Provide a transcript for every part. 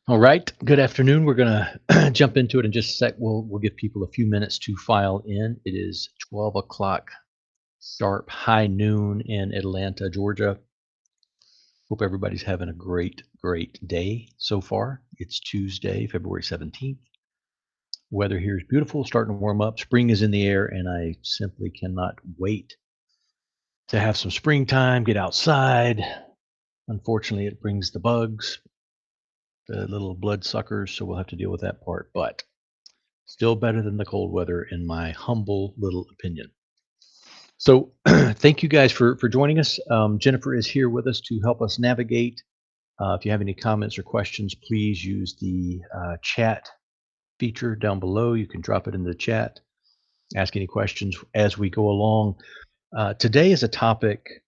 All right. Good afternoon. We're gonna jump into it in just a sec. We'll give people a few minutes to file in. It is 12 o'clock sharp, high noon in Atlanta, Georgia. Hope everybody's having a great day so far. It's Tuesday, February 17th. Weather here is beautiful, starting to warm up. Spring is in the air, and I simply cannot wait to have some springtime, get outside. Unfortunately, it brings the bugs, the little bloodsuckers, so we'll have to deal with that part. But still better than the cold weather, in my humble little opinion. So, thank you guys for joining us. Jennifer is here with us to help us navigate. If you have any comments or questions, please use the chat feature down below. You can drop it in the chat. Ask any questions as we go along. Today is a topic,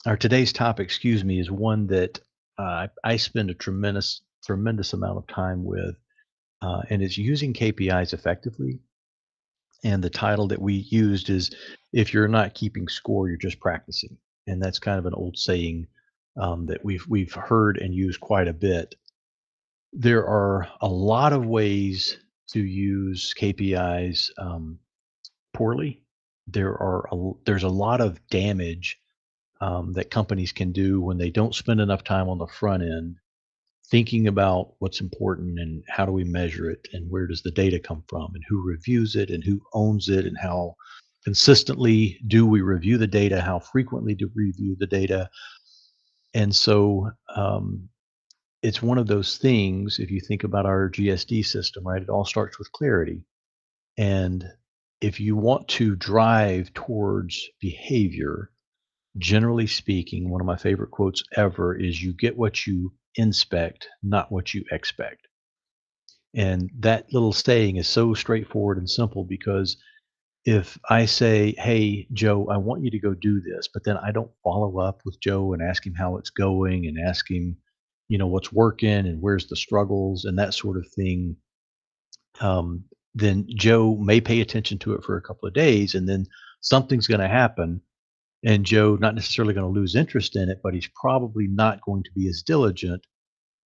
or today's topic, excuse me, is one that I spend a tremendous amount of time with, and it's using KPIs effectively. And the title that we used is, "If you're not keeping score, you're just practicing." And that's kind of an old saying that we've heard and used quite a bit. There are a lot of ways to use KPIs poorly. There's a lot of damage that companies can do when they don't spend enough time on the front end thinking about what's important and how do we measure it and where does the data come from and who reviews it and who owns it and how consistently do we review the data, how frequently do we review the data. And so it's one of those things. If you think about our GSD system, right, it all starts with clarity. And if you want to drive towards behavior, generally speaking, one of my favorite quotes ever is, "You get what you inspect, not what you expect." And that little saying is so straightforward and simple because if I say, "Hey, Joe, I want you to go do this," but then I don't follow up with Joe and ask him how it's going and ask him, what's working and where's the struggles and that sort of thing, um, then Joe may pay attention to it for a couple of days and then something's going to happen. And Joe, not necessarily going to lose interest in it, but he's probably not going to be as diligent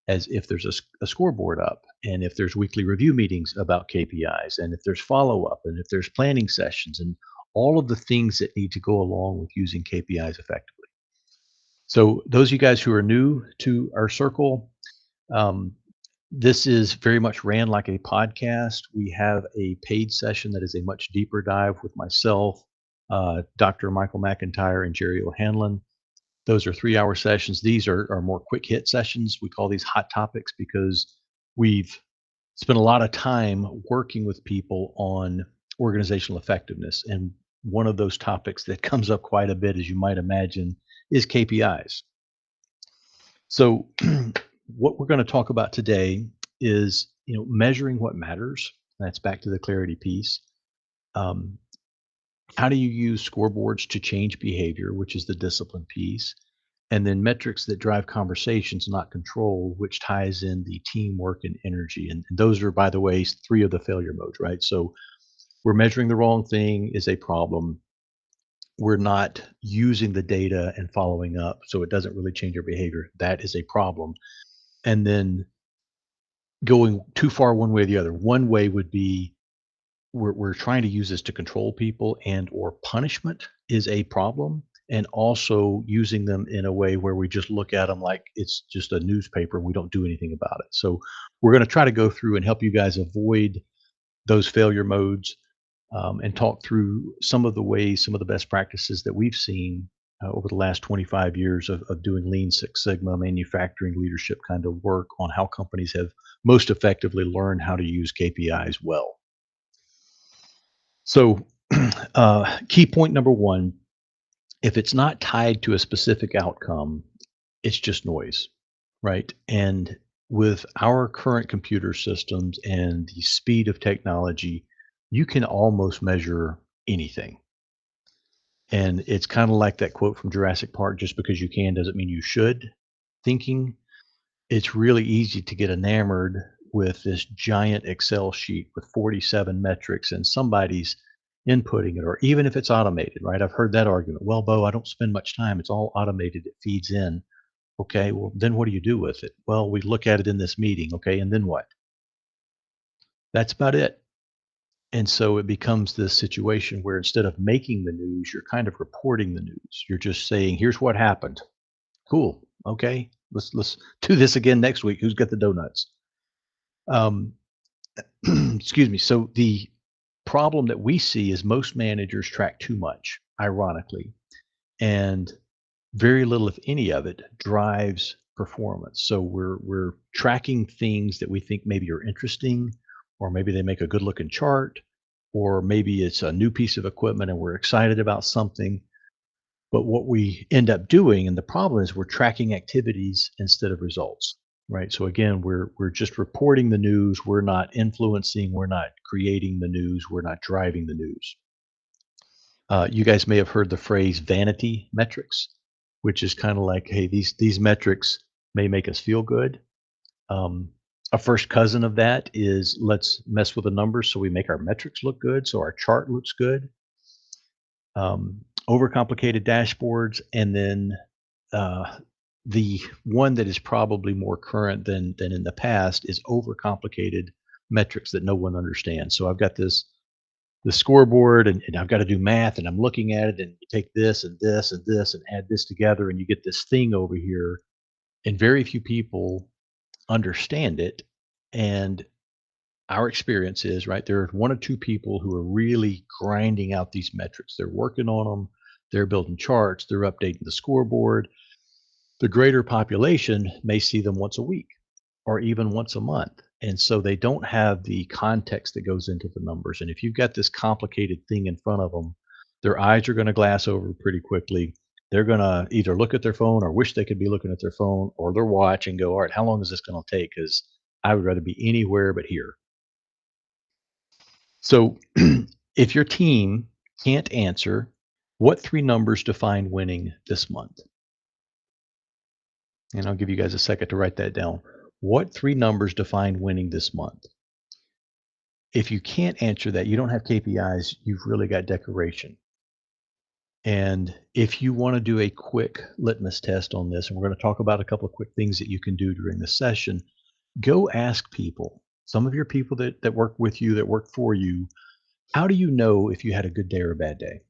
as if there's a scoreboard up and if there's weekly review meetings about KPIs and if there's follow up and if there's planning sessions and all of the things that need to go along with using KPIs effectively. So, those of you guys who are new to our circle, um, this is very much ran like a podcast. We have a paid session that is a much deeper dive with myself, Dr. Michael McIntyre, and Jerry O'Hanlon. Those are 3-hour sessions. These are more quick hit sessions. We call these hot topics because we've spent a lot of time working with people on organizational effectiveness. And one of those topics that comes up quite a bit, as you might imagine, is KPIs. So, what we're going to talk about today is, measuring what matters. That's back to the clarity piece. Um, how do you use scoreboards to change behavior, which is the discipline piece? And then metrics that drive conversations, not control, which ties in the teamwork and energy. And those are, by the way, three of the failure modes, right? So we're measuring the wrong thing is a problem. We're not using the data and following up, so it doesn't really change our behavior. That is a problem. And then going too far one way or the other. One way would be we're trying to use this to control people, and or punishment is a problem, and also using them in a way where we just look at them like it's just a newspaper and we don't do anything about it. So we're going to try to go through and help you guys avoid those failure modes, and talk through some of the ways, some of the best practices that we've seen over the last 25 years of doing lean Six Sigma manufacturing leadership kind of work on how companies have most effectively learned how to use KPIs well. So, key point number one, if it's not tied to a specific outcome, it's just noise, right? And with our current computer systems and the speed of technology, you can almost measure anything. And it's kind of like that quote from Jurassic Park, just because you can doesn't mean you should thinking. It's really easy to get enamored with this giant Excel sheet with 47 metrics and somebody's inputting it, or even if it's automated, right? I've heard that argument. Well, Bo, I don't spend much time. It's all automated. It feeds in. Okay, well, then what do you do with it? Well, we look at it in this meeting. Okay, and then what? That's about it. And so it becomes this situation where instead of making the news, you're kind of reporting the news. You're just saying, here's what happened. Cool. Okay. Let's do this again next week. Who's got the donuts? Um, excuse me. So the problem that we see is most managers track too much, ironically, and very little, if any of it, drives performance. So we're tracking things that we think maybe are interesting, or maybe they make a good looking chart, or maybe it's a new piece of equipment and we're excited about something. But what we end up doing, and the problem is we're tracking activities instead of results. Right. So again, we're just reporting the news. We're not influencing, we're not creating the news, we're not driving the news. You guys may have heard the phrase vanity metrics, which is kind of like, hey, these metrics may make us feel good. Um, a first cousin of that is let's mess with the numbers so we make our metrics look good, so our chart looks good. Overcomplicated dashboards, and then uh, the one that is probably more current than in the past is overcomplicated metrics that no one understands. So I've got the scoreboard and I've got to do math and I'm looking at it and you take this and this and this and add this together and you get this thing over here and very few people understand it. And our experience is, right, there are one or two people who are really grinding out these metrics. They're working on them, they're building charts, they're updating the scoreboard. The greater population may see them once a week or even once a month. And so they don't have the context that goes into the numbers. And if you've got this complicated thing in front of them, their eyes are going to glass over pretty quickly. They're going to either look at their phone or wish they could be looking at their phone or their watch and go, all right, how long is this going to take? Because I would rather be anywhere but here. So if your team can't answer, what three numbers define winning this month? And I'll give you guys a second to write that down. What three numbers define winning this month? If you can't answer that, you don't have KPIs, you've really got decoration. And if you want to do a quick litmus test on this, and we're going to talk about a couple of quick things that you can do during the session, go ask people, some of your people that work with you, that work for you, how do you know if you had a good day or a bad day?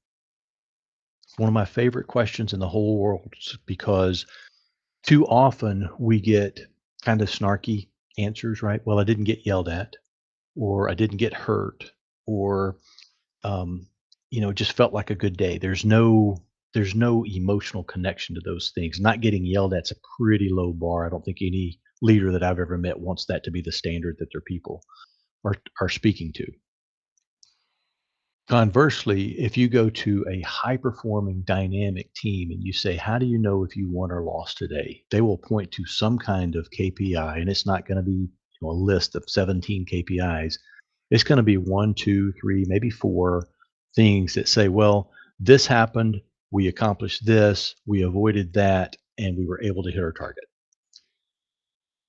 It's one of my favorite questions in the whole world because too often we get kind of snarky answers, right? Well, I didn't get yelled at, or I didn't get hurt, or um, it just felt like a good day. There's no emotional connection to those things. Not getting yelled at's a pretty low bar. I don't think any leader that I've ever met wants that to be the standard that their people are speaking to. Conversely, if you go to a high performing dynamic team and you say, how do you know if you won or lost today? They will point to some kind of KPI, and it's not going to be a list of 17 KPIs. It's going to be one, two, three, maybe four things that say, well, this happened, we accomplished this, we avoided that, and we were able to hit our target.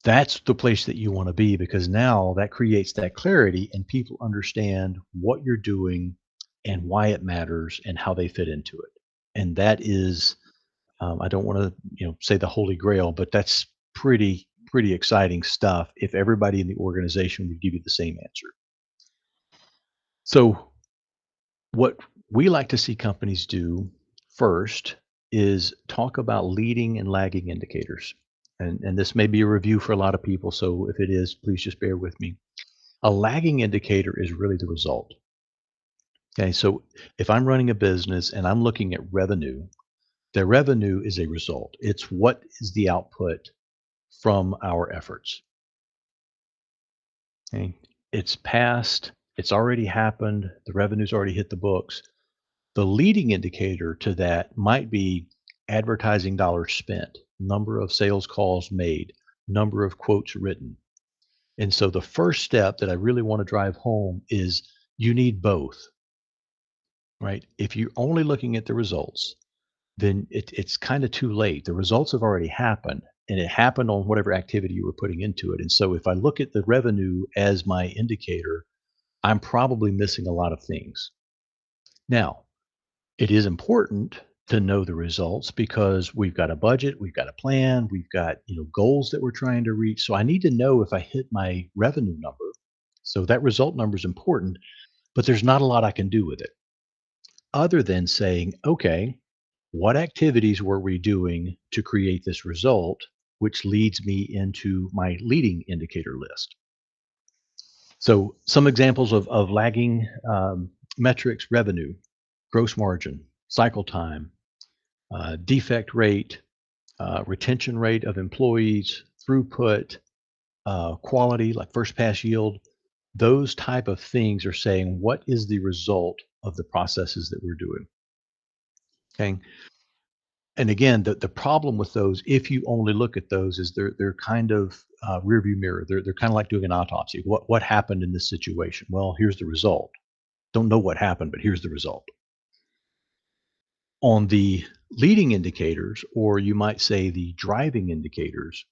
That's the place that you want to be because now that creates that clarity and people understand what you're doing and why it matters and how they fit into it. And that is, I don't want to, say the holy grail, but that's pretty exciting stuff if everybody in the organization would give you the same answer. So what we like to see companies do first is talk about leading and lagging indicators. And this may be a review for a lot of people. So if it is, please just bear with me. A lagging indicator is really the result. Okay. So if I'm running a business and I'm looking at revenue, the revenue is a result. It's what is the output from our efforts. Okay. It's past, it's already happened, the revenue's already hit the books. The leading indicator to that might be advertising dollars spent, number of sales calls made, number of quotes written. And so the first step that I really want to drive home is you need both, right? If you're only looking at the results, then it's kind of too late. The results have already happened and it happened on whatever activity you were putting into it. And so if I look at the revenue as my indicator, I'm probably missing a lot of things. Now, it is important to know the results because we've got a budget, we've got a plan, we've got, goals that we're trying to reach. So I need to know if I hit my revenue number. So that result number is important, but there's not a lot I can do with it other than saying, okay, what activities were we doing to create this result, which leads me into my leading indicator list. So some examples of lagging metrics: revenue, gross margin, cycle time, defect rate, retention rate of employees, throughput, quality, like first pass yield. Those type of things are saying what is the result of the processes that we're doing. Okay. And again, the problem with those, if you only look at those, is they're kind of rearview mirror. They're kind of like doing an autopsy. What happened in this situation? Well, here's the result. Don't know what happened, but here's the result. On the leading indicators, or you might say the driving indicators,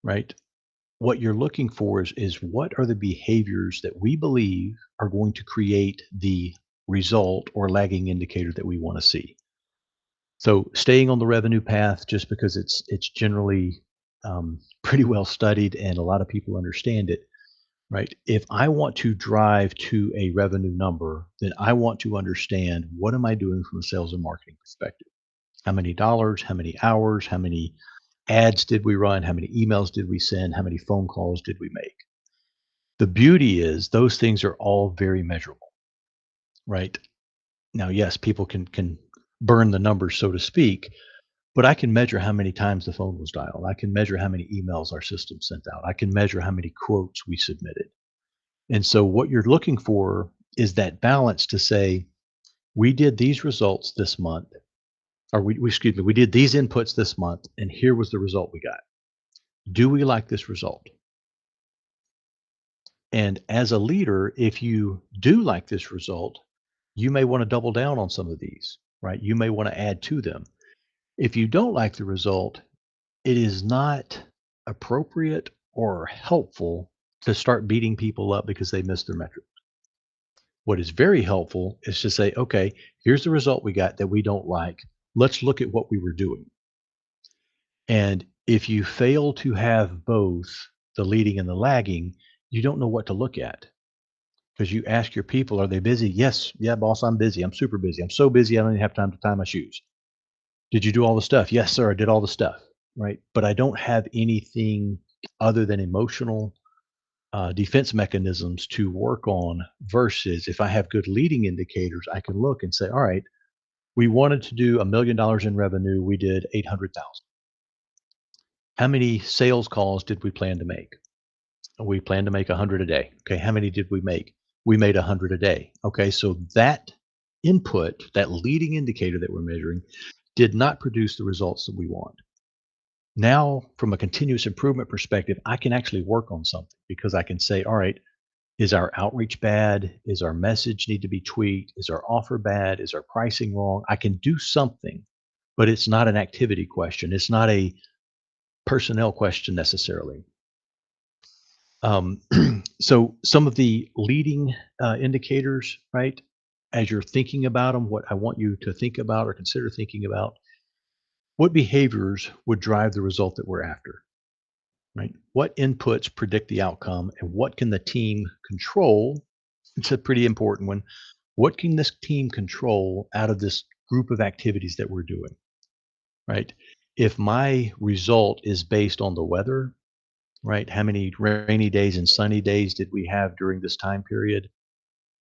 right? What you're looking for is what are the behaviors that we believe are going to create the result or lagging indicator that we want to see. So staying on the revenue path, just because it's generally pretty well studied and a lot of people understand it, right? If I want to drive to a revenue number, then I want to understand what am I doing from a sales and marketing perspective. How many dollars, how many hours, how many ads did we run, how many emails did we send, how many phone calls did we make? The beauty is those things are all very measurable, right? Now, yes, people can burn the numbers, so to speak, but I can measure how many times the phone was dialed. I can measure how many emails our system sent out. I can measure how many quotes we submitted. And so what you're looking for is that balance to say, we did these results this month, or excuse me, we did these inputs this month, and here was the result we got. Do we like this result? And as a leader, if you do like this result, you may want to double down on some of these, right? You may want to add to them. If you don't like the result, it is not appropriate or helpful to start beating people up because they missed their metric. What is very helpful is to say, okay, here's the result we got that we don't like. Let's look at what we were doing. And if you fail to have both the leading and the lagging, you don't know what to look at because you ask your people, are they busy? Yes. Yeah, boss, I'm busy. I'm super busy. I'm so busy, I don't even have time to tie my shoes. Did you do all the stuff? Yes, sir. I did all the stuff. Right. But I don't have anything other than emotional defense mechanisms to work on versus if I have good leading indicators, I can look and say, all right, we wanted to do $1 million in revenue. We did 800,000. How many sales calls did we plan to make? We planned to make 100 a day. Okay. How many did we make? We made 100 a day. Okay. So that input, that leading indicator that we're measuring, did not produce the results that we want. Now, from a continuous improvement perspective, I can actually work on something because I can say, all right, is our outreach bad? Is our message need to be tweaked? Is our offer bad? Is our pricing wrong? I can do something, but it's not an activity question. It's not a personnel question necessarily. Um, so some of the leading indicators, right? As you're thinking about them, what I want you to think about or consider thinking about, what behaviors would drive the result that we're after, right? What inputs predict the outcome and what can the team control? It's a pretty important one. What can this team control out of this group of activities that we're doing, right? If my result is based on the weather, right? How many rainy days and sunny days did we have during this time period?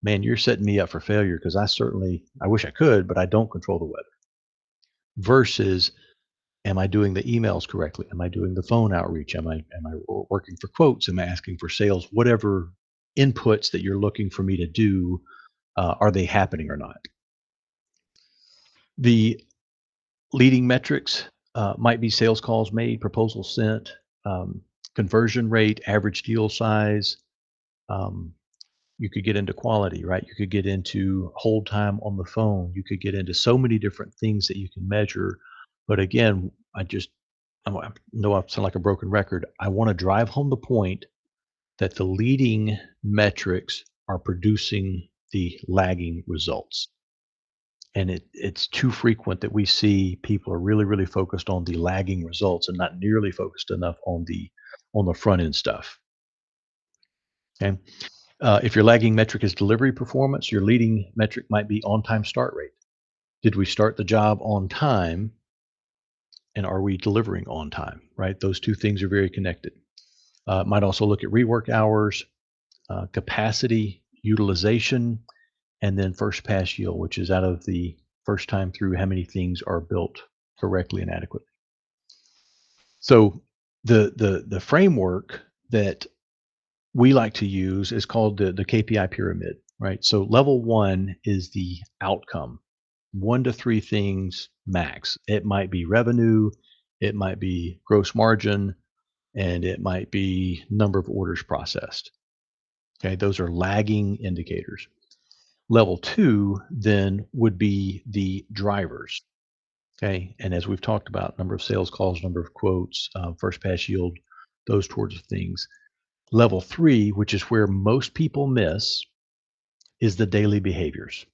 Man, you're setting me up for failure because I wish I could, but I don't control the weather. Versus, am I doing the emails correctly? Am I doing the phone outreach? Am I working for quotes? Am I asking for sales? Whatever inputs that you're looking for me to do, are they happening or not? The leading metrics might be sales calls made, proposals sent, conversion rate, average deal size. Um, you could get into quality, right? You could get into hold time on the phone. You could get into so many different things that you can measure. But again, I know I sound like a broken record. I want to drive home the point that the leading metrics are producing the lagging results. And it's too frequent that we see people are really, really focused on the lagging results and not nearly focused enough on the front end stuff. Okay. If your lagging metric is delivery performance, your leading metric might be on time start rate. Did we start the job on time and are we delivering on time? Right. Those two things are very connected. Might also look at rework hours, capacity, utilization, and then first pass yield, which is out of the first time through how many things are built correctly and adequately. So the framework that we like to use is called the KPI pyramid, right? So level one is the outcome, one to three things max. It might be revenue, it might be gross margin, and it might be number of orders processed. Okay, those are lagging indicators. Level two then would be the drivers. Okay, and as we've talked about, number of sales calls, number of quotes, first pass yield, those sorts of things. Level three, which is where most people miss, is the daily behaviors,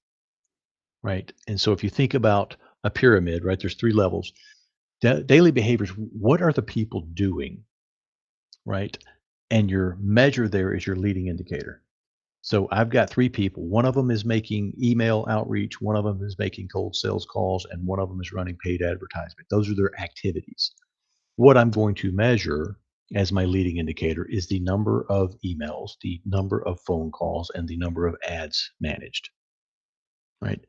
right? And so if you think about a pyramid, right, there's three levels. Daily behaviors, what are the people doing, right? And your measure there is your leading indicator. So I've got three people. One of them is making email outreach, one of them is making cold sales calls, and one of them is running paid advertisement. Those are their activities. What I'm going to measure as my leading indicator is the number of emails, the number of phone calls, and the number of ads managed, right?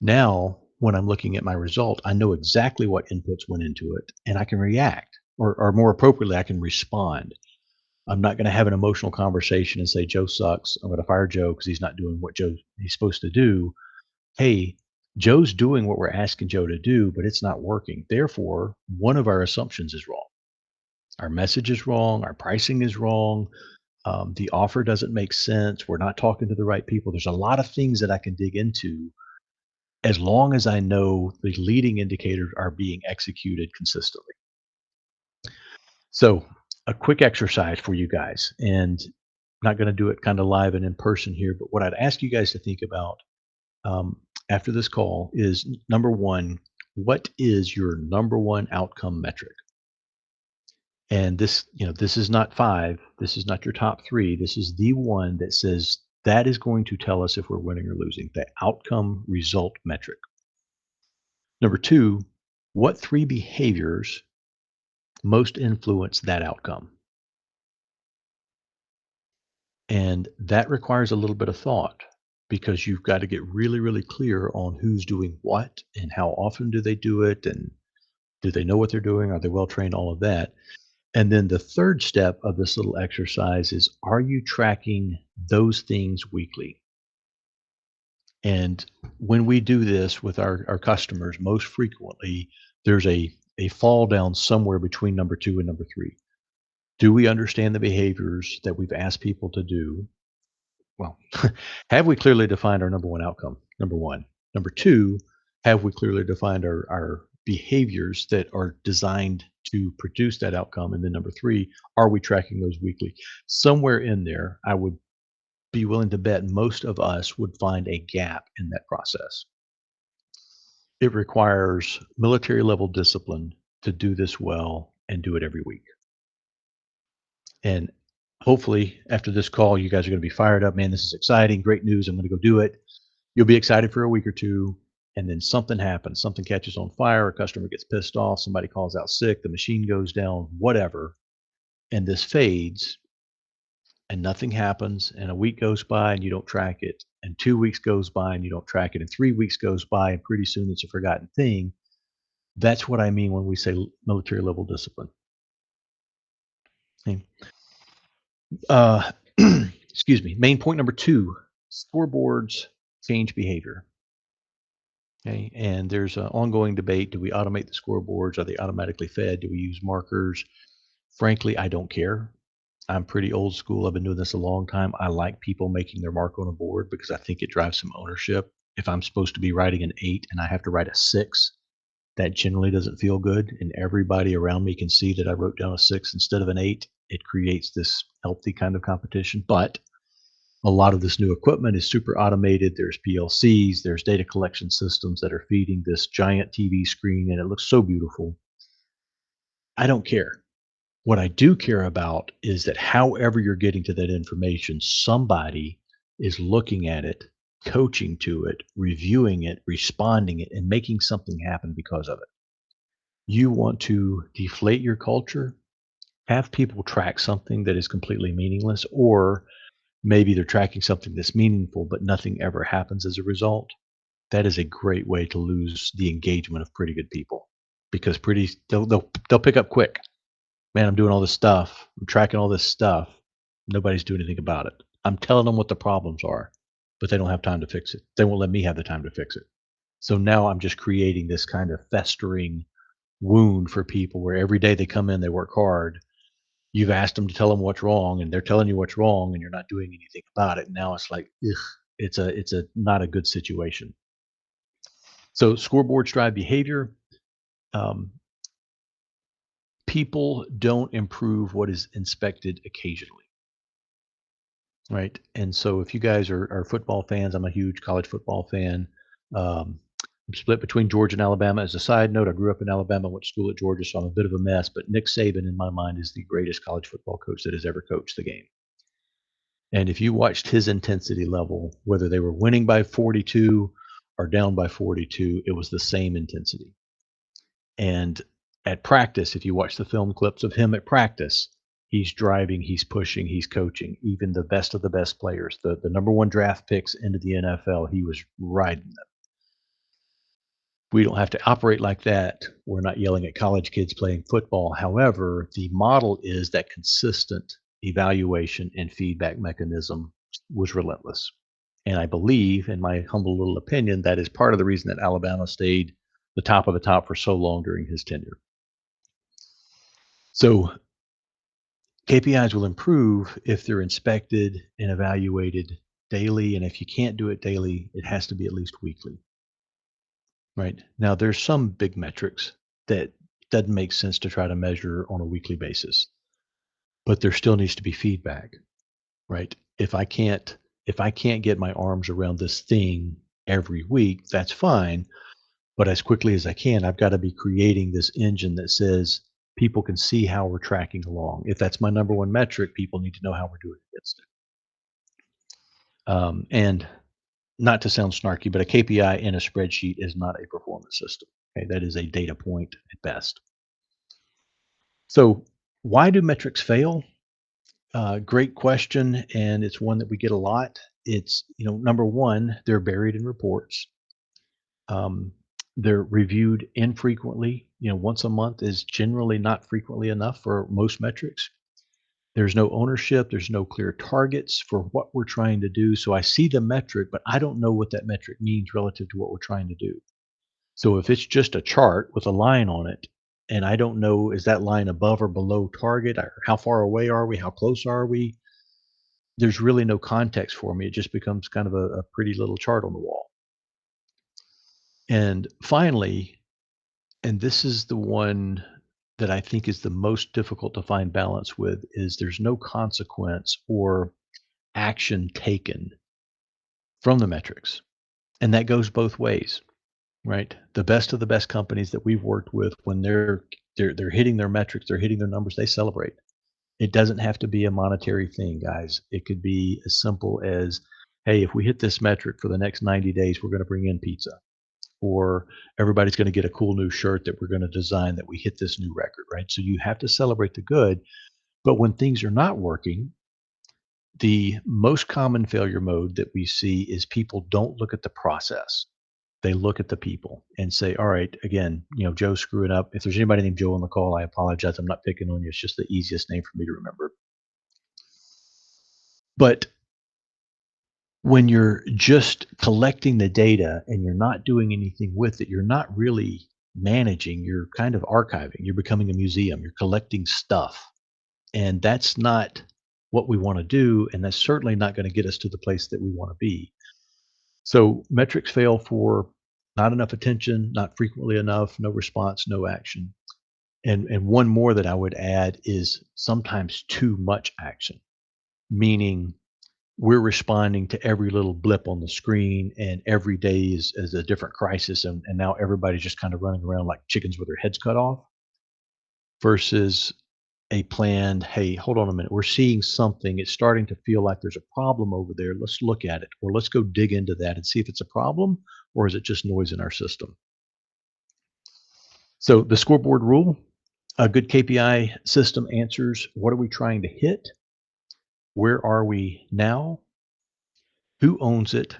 Now, when I'm looking at my result, I know exactly what inputs went into it and I can react, or more appropriately, I can respond. I'm not going to have an emotional conversation and say, Joe sucks. I'm going to fire Joe because he's not doing what he's supposed to do. Hey, Joe's doing what we're asking Joe to do, but it's not working. Therefore, one of our assumptions is wrong. Our message is wrong. Our pricing is wrong. The offer doesn't make sense. We're not talking to the right people. There's a lot of things that I can dig into as long as I know the leading indicators are being executed consistently. So, a quick exercise for you guys, and I'm not going to do it kind of live and in person here, but what I'd ask you guys to think about after this call is number one, what is your number one outcome metric? And this, this is not five. This is not your top three. This is the one that says that is going to tell us if we're winning or losing, the outcome result metric. Number two, what three behaviors most influence that outcome? And that requires a little bit of thought because you've got to get really, really clear on who's doing what and how often do they do it and do they know what they're doing? Are they well trained? All of that. And then the third step of this little exercise is, are you tracking those things weekly? And when we do this with our customers, most frequently, there's a fall down somewhere between number two and number three. Do we understand the behaviors that we've asked people to do? Well, have we clearly defined our number one outcome? Number one. Number two, have we clearly defined our behaviors that are designed to produce that outcome? And then number three, are we tracking those weekly? Somewhere in there, I would be willing to bet most of us would find a gap in that process. It requires military level discipline to do this well and do it every week. And hopefully, after this call, you guys are going to be fired up. Man, this is exciting. Great news. I'm going to go do it. You'll be excited for a week or two. And then something happens. Something catches on fire. A customer gets pissed off. Somebody calls out sick. The machine goes down, whatever. And this fades and nothing happens. And a week goes by and you don't track it. And 2 weeks goes by and you don't track it. And 3 weeks goes by and pretty soon it's a forgotten thing. That's what I mean when we say military level discipline. Okay. Uh, excuse me. Main point number two, scoreboards change behavior. Okay. And there's an ongoing debate. Do we automate the scoreboards? Are they automatically fed? Do we use markers? Frankly, I don't care. I'm pretty old school. I've been doing this a long time. I like people making their mark on a board because I think it drives some ownership. If I'm supposed to be writing an eight and I have to write a six, that generally doesn't feel good. And everybody around me can see that I wrote down a six instead of an eight. It creates this healthy kind of competition. But A lot of this new equipment is super automated. There's PLCs, there's data collection systems that are feeding this giant TV screen, and it looks so beautiful. I don't care. What I do care about is that however you're getting to that information, somebody is looking at it, coaching to it, reviewing it, responding it, and making something happen because of it. You want to deflate your culture, have people track something that is completely meaningless, or maybe they're tracking something that's meaningful, but nothing ever happens as a result. That is a great way to lose the engagement of pretty good people because they'll pick up quick. Man, I'm doing all this stuff. I'm tracking all this stuff. Nobody's doing anything about it. I'm telling them what the problems are, but they don't have time to fix it. They won't let me have the time to fix it. So now I'm just creating this kind of festering wound for people where every day they come in, they work hard. You've asked them to tell them what's wrong, and they're telling you what's wrong, and you're not doing anything about it. Now it's like, ugh, it's a not a good situation. So scoreboards drive behavior. Um, People don't improve what is inspected occasionally. Right, and so if you guys are football fans, I'm a huge college football fan. I'm split between Georgia and Alabama. As a side note, I grew up in Alabama, went to school at Georgia, so I'm a bit of a mess, but Nick Saban, in my mind, is the greatest college football coach that has ever coached the game. And if you watched his intensity level, whether they were winning by 42 or down by 42, it was the same intensity. And at practice, if you watch the film clips of him at practice, he's driving, he's pushing, he's coaching. Even the best of the best players, the number one draft picks into the NFL, he was riding them. We don't have to operate like that. We're not yelling at college kids playing football. However, the model is that consistent evaluation and feedback mechanism was relentless. And I believe, in my humble little opinion, that is part of the reason that Alabama stayed the top of the top for so long during his tenure. So KPIs will improve if they're inspected and evaluated daily. And if you can't do it daily, it has to be at least weekly. Right. Now, there's some big metrics that doesn't make sense to try to measure on a weekly basis, but there still needs to be feedback. Right. If I can't get my arms around this thing every week, that's fine. But as quickly as I can, I've got to be creating this engine that says people can see how we're tracking along. If that's my number one metric, people need to know how we're doing against it. And not to sound snarky, but a KPI in a spreadsheet is not a performance system. Okay, that is a data point at best. So, why do metrics fail? Great question, and it's one that we get a lot. It's number one, they're buried in reports. Um, they're reviewed infrequently. Once a month is generally not frequently enough for most metrics. There's no ownership. There's no clear targets for what we're trying to do. So I see the metric, but I don't know what that metric means relative to what we're trying to do. So if it's just a chart with a line on it, and I don't know, is that line above or below target, or how far away are we? How close are we? There's really no context for me. It just becomes kind of a pretty little chart on the wall. And finally, and this is the one that I think is the most difficult to find balance with, is there's no consequence or action taken from the metrics. And that goes both ways, right? The best of the best companies that we've worked with, when they're hitting their metrics, they're hitting their numbers, they celebrate. It doesn't have to be a monetary thing, guys. It could be as simple as, hey, if we hit this metric for the next 90 days, we're going to bring in pizza. Or everybody's going to get a cool new shirt that we're going to design that we hit this new record, right? So you have to celebrate the good. But when things are not working, the most common failure mode that we see is people don't look at the process. They look at the people and say, all right, again, Joe's screwing up. If there's anybody named Joe on the call, I apologize. I'm not picking on you. It's just the easiest name for me to remember. But when you're just collecting the data and you're not doing anything with it, you're not really managing, you're kind of archiving. You're becoming a museum. You're collecting stuff. And that's not what we want to do. And that's certainly not going to get us to the place that we want to be. So metrics fail for not enough attention, not frequently enough, no response, no action. And one more that I would add is sometimes too much action, meaning we're responding to every little blip on the screen, and every day is a different crisis, and now everybody's just kind of running around like chickens with their heads cut off versus a planned, hey, hold on a minute, we're seeing something, it's starting to feel like there's a problem over there, let's look at it, or let's go dig into that and see if it's a problem, or is it just noise in our system. So the scoreboard rule, a good KPI system answers, what are we trying to hit, where are we now, who owns it,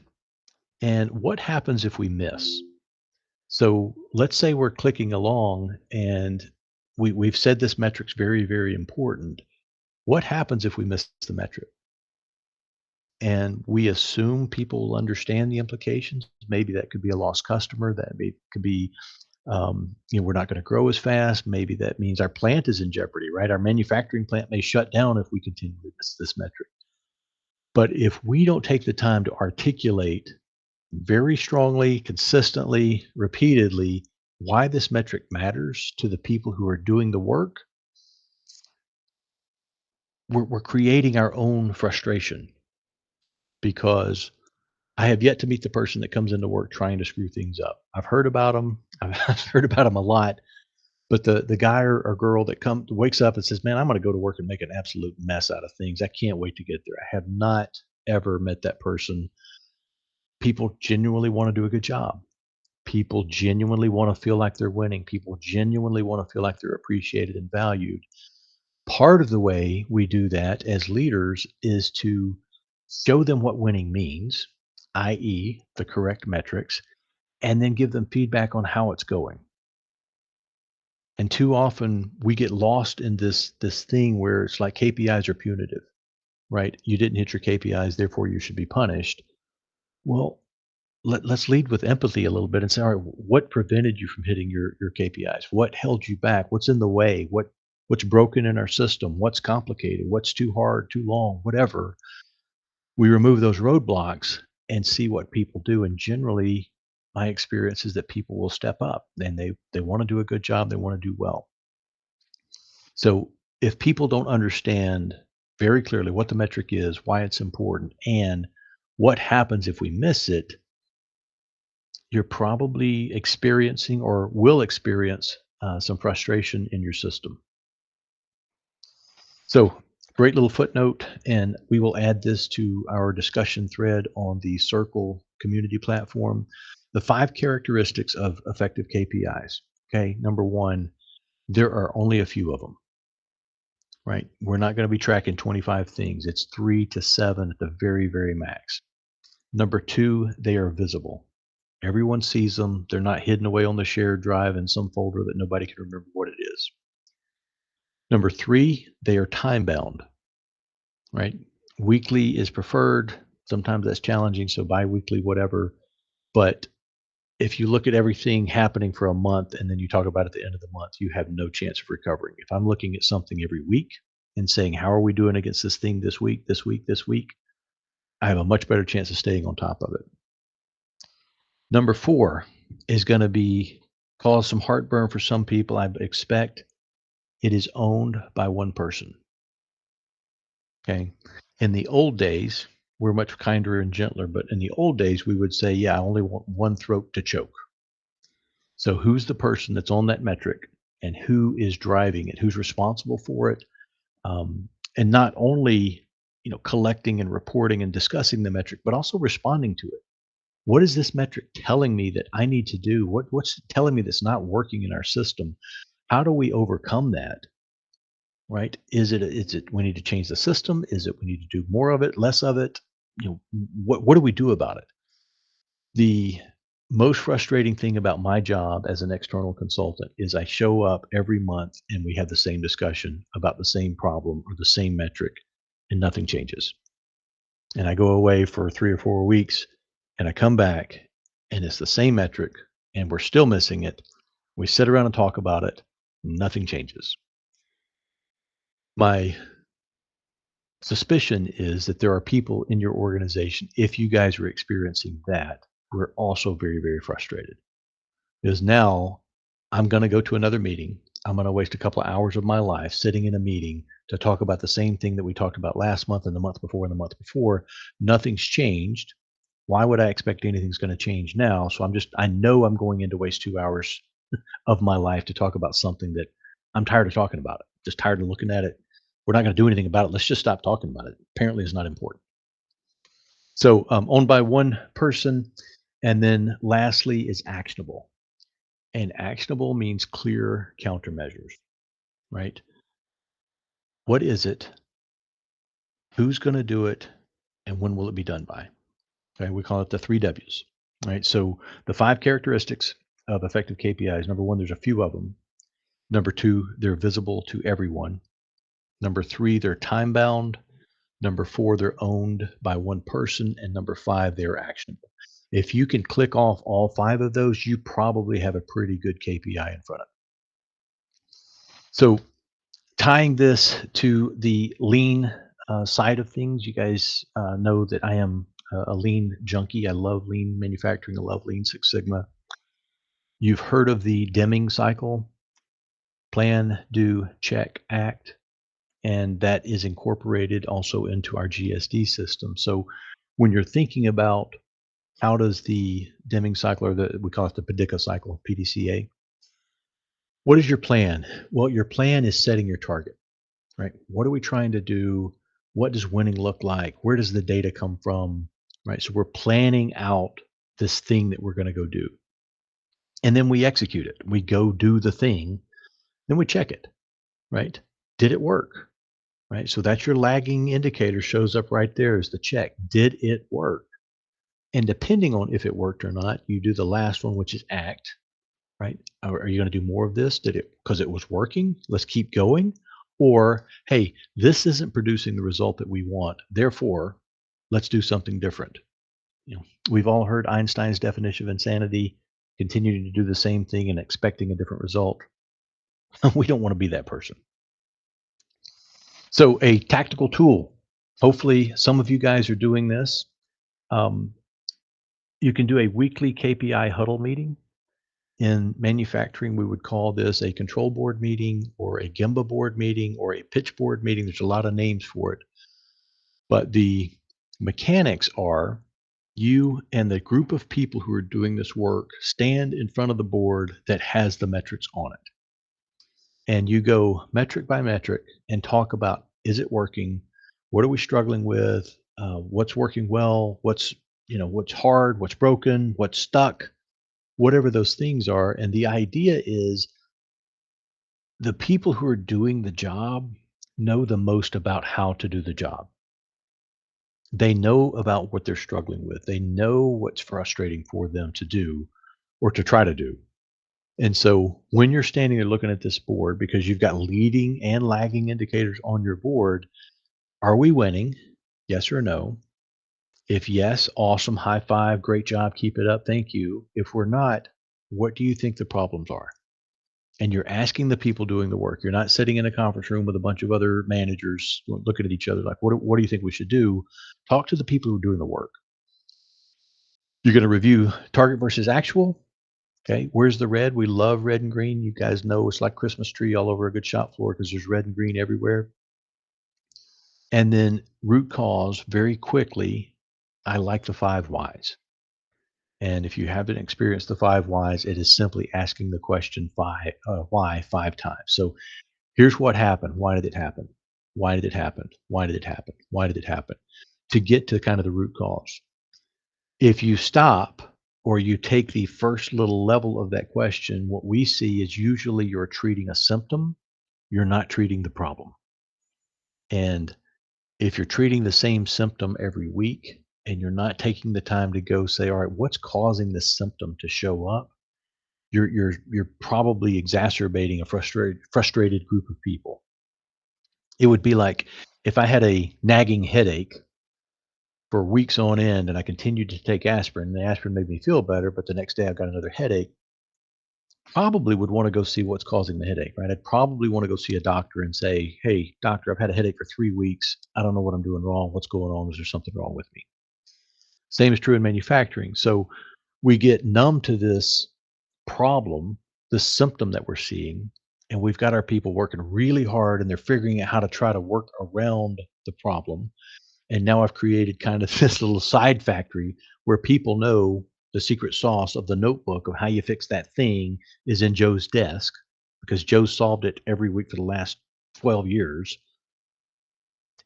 and what happens if we miss. So let's say we're clicking along and we've said this metric's very, very important. What happens if we miss the metric? And we assume people will understand the implications. Maybe that could be a lost customer. Could be, we're not going to grow as fast. Maybe that means our plant is in jeopardy, right? Our manufacturing plant may shut down if we continue with this metric. But if we don't take the time to articulate very strongly, consistently, repeatedly why this metric matters to the people who are doing the work, we're creating our own frustration because I have yet to meet the person that comes into work trying to screw things up. I've heard about them. I've heard about them a lot. But the guy or girl that wakes up and says, "Man, I'm going to go to work and make an absolute mess out of things. I can't wait to get there." I have not ever met that person. People genuinely want to do a good job. People genuinely want to feel like they're winning. People genuinely want to feel like they're appreciated and valued. Part of the way we do that as leaders is to show them what winning means, i.e., the correct metrics, and then give them feedback on how it's going. And too often we get lost in this thing where it's like KPIs are punitive, right? You didn't hit your KPIs, therefore you should be punished. Well, let's lead with empathy a little bit and say, all right, what prevented you from hitting your KPIs? What held you back? What's in the way? What's broken in our system? What's complicated? What's too hard, too long, whatever? We remove those roadblocks and see what people do. And generally, my experience is that people will step up and they want to do a good job. They want to do well. So if people don't understand very clearly what the metric is, why it's important, and what happens if we miss it, you're probably experiencing or will experience some frustration in your system. So, great little footnote, and we will add this to our discussion thread on the Circle community platform. The 5 characteristics of effective KPIs. Okay, number one, there are only a few of them, right? We're not going to be tracking 25 things, it's 3 to 7 at the very, very max. Number two, they are visible. Everyone sees them. They're not hidden away on the shared drive in some folder that nobody can remember what it is. Number three, they are time bound, right? Weekly is preferred. Sometimes that's challenging, so biweekly, whatever. But if you look at everything happening for a month and then you talk about at the end of the month, you have no chance of recovering. If I'm looking at something every week and saying, how are we doing against this thing this week, this week, this week, I have a much better chance of staying on top of it. Number four is going to be cause some heartburn for some people. I expect it is owned by one person. Okay. In the old days, we're much kinder and gentler, but in the old days, we would say, yeah, I only want one throat to choke. So who's the person that's on that metric and who is driving it? Who's responsible for it? And not only, collecting and reporting and discussing the metric, but also responding to it. What is this metric telling me that I need to do? What's it telling me that's not working in our system? How do we overcome that? Right? Is it we need to change the system? Is it we need to do more of it, less of it? What do we do about it? The most frustrating thing about my job as an external consultant is I show up every month and we have the same discussion about the same problem or the same metric and nothing changes. And I go away for 3 or 4 weeks and I come back and it's the same metric and we're still missing it. We sit around and talk about it. Nothing changes. My suspicion is that there are people in your organization, if you guys are experiencing that, we're also very, very frustrated because now I'm going to go to another meeting. I'm going to waste a couple of hours of my life sitting in a meeting to talk about the same thing that we talked about last month and the month before and the month before. Nothing's changed. Why would I expect anything's going to change now? So I know I'm going in to waste 2 hours of my life to talk about something that I'm tired of talking about it. Just tired of looking at it. We're not going to do anything about it. Let's just stop talking about it. Apparently, it's not important. So, owned by one person. And then lastly is actionable. And actionable means clear countermeasures, right? What is it? Who's going to do it? And when will it be done by? Okay. We call it the three W's, right? So, the five characteristics of effective KPIs: number one, there's a few of them. Number two, they're visible to everyone. Number three, they're time bound. Number four, they're owned by one person. And number five, they're actionable. If you can click off all five of those, you probably have a pretty good KPI in front of it. So, tying this to the lean side of things, you guys know that I am a lean junkie. I love lean manufacturing. I love Lean Six Sigma. You've heard of the Deming cycle: plan, do, check, act. And that is incorporated also into our GSD system. So when you're thinking about how does the Deming cycle, or we call it the Padicca cycle, PDCA, what is your plan? Well, your plan is setting your target, right? What are we trying to do? What does winning look like? Where does the data come from? Right. So we're planning out this thing that we're going to go do. And then we execute it. We go do the thing, then we check it, right? Did it work? Right? So that's your lagging indicator, shows up right there as the check. Did it work? And depending on if it worked or not, you do the last one, which is act, right? Are you going to do more of this? Did it, because it was working? Let's keep going. Or, hey, this isn't producing the result that we want. Therefore, let's do something different. You know, we've all heard Einstein's definition of insanity: continuing to do the same thing and expecting a different result. We don't want to be that person. So, a tactical tool. Hopefully, some of you guys are doing this. Um, you can do a weekly KPI huddle meeting. In manufacturing, we would call this a control board meeting or a Gemba board meeting or a pitch board meeting. There's a lot of names for it. But the mechanics are, you and the group of people who are doing this work stand in front of the board that has the metrics on it. And you go metric by metric and talk about, is it working? What are we struggling with? What's working well? What's hard? What's broken? What's stuck? Whatever those things are. And the idea is, the people who are doing the job know the most about how to do the job. They know about what they're struggling with. They know what's frustrating for them to do or to try to do. And so when you're standing there looking at this board, because you've got leading and lagging indicators on your board, are we winning? Yes or no? If yes, awesome, high five, great job, keep it up, thank you. If we're not, what do you think the problems are? And you're asking the people doing the work. You're not sitting in a conference room with a bunch of other managers looking at each other like, what do you think we should do? Talk to the people who are doing the work. You're going to review target versus actual. Okay, where's the red? We love red and green. You guys know it's like Christmas tree all over a good shop floor because there's red and green everywhere. And then root cause very quickly. I like the five whys. And if you haven't experienced the five whys, it is simply asking the question why 5 times. So here's what happened. Why did it happen? Why did it happen? Why did it happen? Why did it happen? To get to kind of the root cause. If you stop or you take the first little level of that question, what we see is usually you're treating a symptom, you're not treating the problem. And if you're treating the same symptom every week and you're not taking the time to go say, all right, what's causing this symptom to show up? You're probably exacerbating a frustrated group of people. It would be like if I had a nagging headache for weeks on end and I continued to take aspirin, and the aspirin made me feel better, but the next day I've got another headache. Probably would want to go see what's causing the headache, right? I'd probably want to go see a doctor and say, hey, doctor, I've had a headache for 3 weeks. I don't know what I'm doing wrong. What's going on? Is there something wrong with me? Same is true in manufacturing. So we get numb to this problem, this symptom that we're seeing, and we've got our people working really hard and they're figuring out how to try to work around the problem. And now I've created kind of this little side factory where people know the secret sauce of the notebook of how you fix that thing is in Joe's desk because Joe solved it every week for the last 12 years.